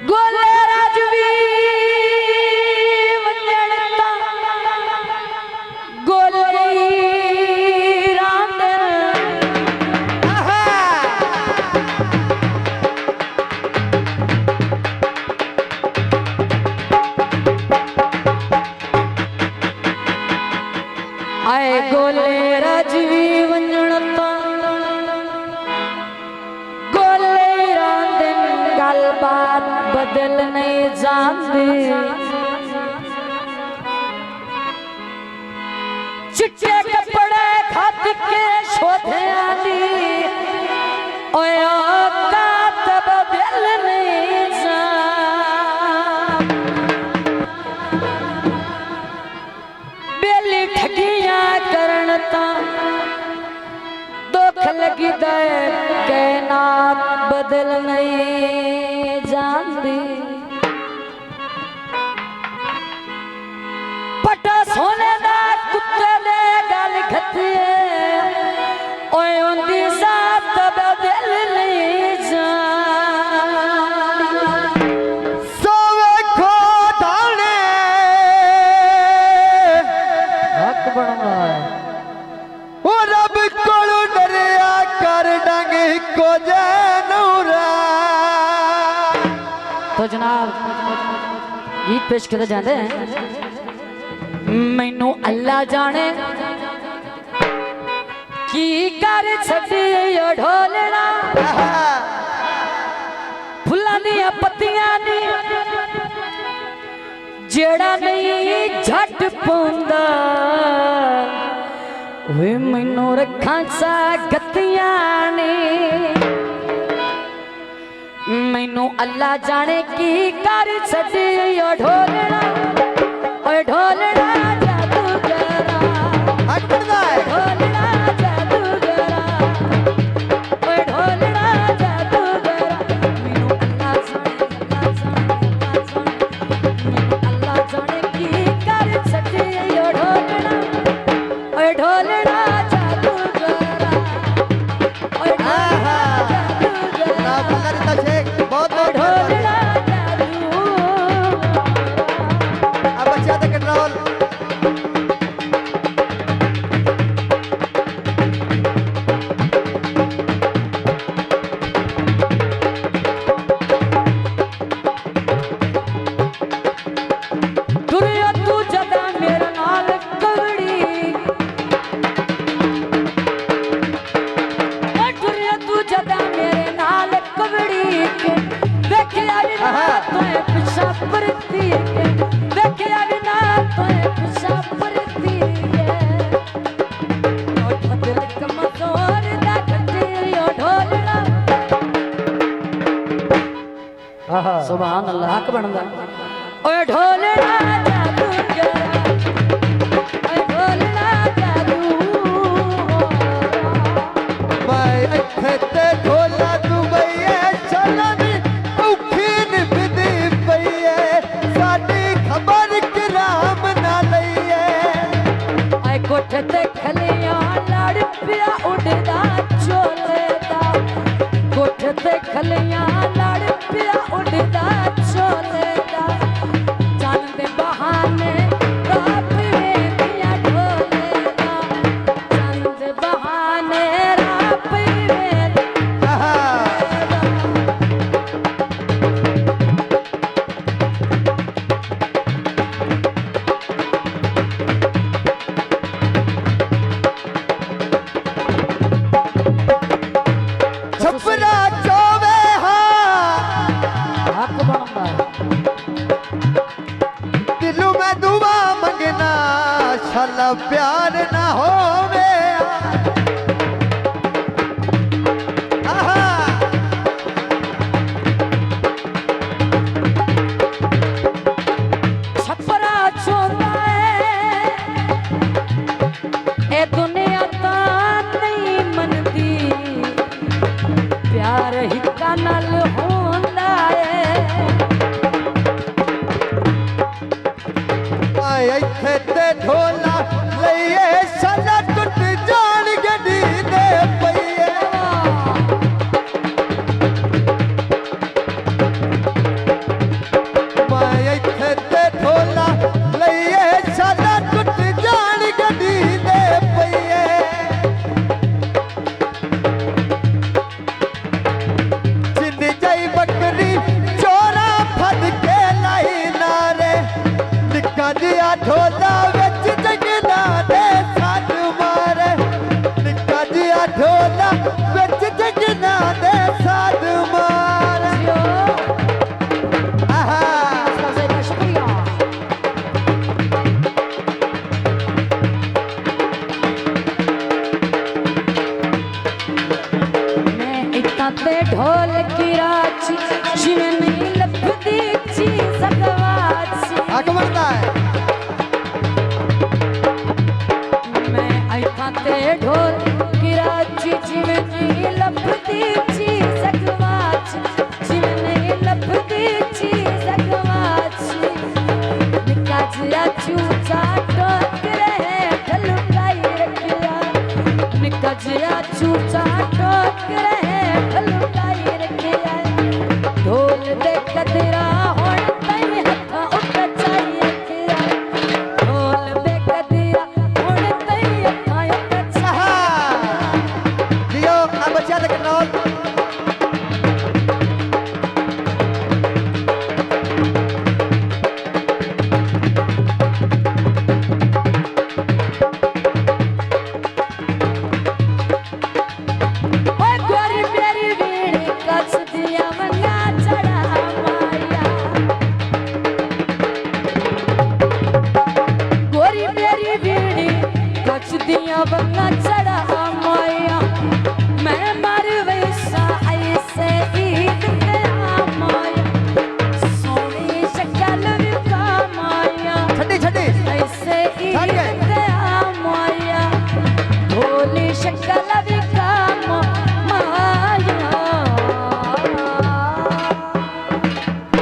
गोले राजवी वंजणता गोले रांदे आए गोले राजवी वंजणता बात बदल नहीं जानते चिट्टे कपड़े खत के शोधे आली औकात बदल नहीं जान बेली ठगियां करनता दुख लगी दे कैनात बदल नहीं जानती पटा सोने दा कुत्ते दे गल खतिए ओए उंदी जात बदल नहीं जानती सोवे खो ढाणे हक बनवा ओ रब कोलू डरिया कर डंग को जनूरा। तो जनाब गीत पेश करते जाते हैं मैनू अल्लाह जाने की कर छड़ी ढोलना फुल्लां दियां पत्तियां नी जेड़ा नहीं झट पौंदा वे मैनू रखां सा गत्तियां ने मैनू अल्लाह जाने की कर छड़ी ढोलना ढोलना जादूगरा ढोलना जादूगरा ढोलना जादूगरा मैनू अल्लाह जाने की कर छड़ी ढोलना ढोलना जादूगरा बहुत ढोलना अब बच्चा तक कंट्रोल दुनिया तू जदा मेरे नाल कवड़ी दुनिया तू जदा मेरे नाल कवड़ी के देखिया भी ना तोए पिछा परती के देखिया भी ना तोए पिछा परती के ओ दिल कमजोर दा घटे ढोलना सुभान अल्लाह हक बनदा ओए ढोलना जादूगरा ओए ढोलना जादू मैं अखते ढोला दुबईए चलनी औखी निभदी पईए साडी खबर कराम ना लईए आए कोठे ते खलियां लड़ पिया उड़दा चोले दा कोठे ते खलियां लड़ पिया उड़दा चोले दा जान दे जिवें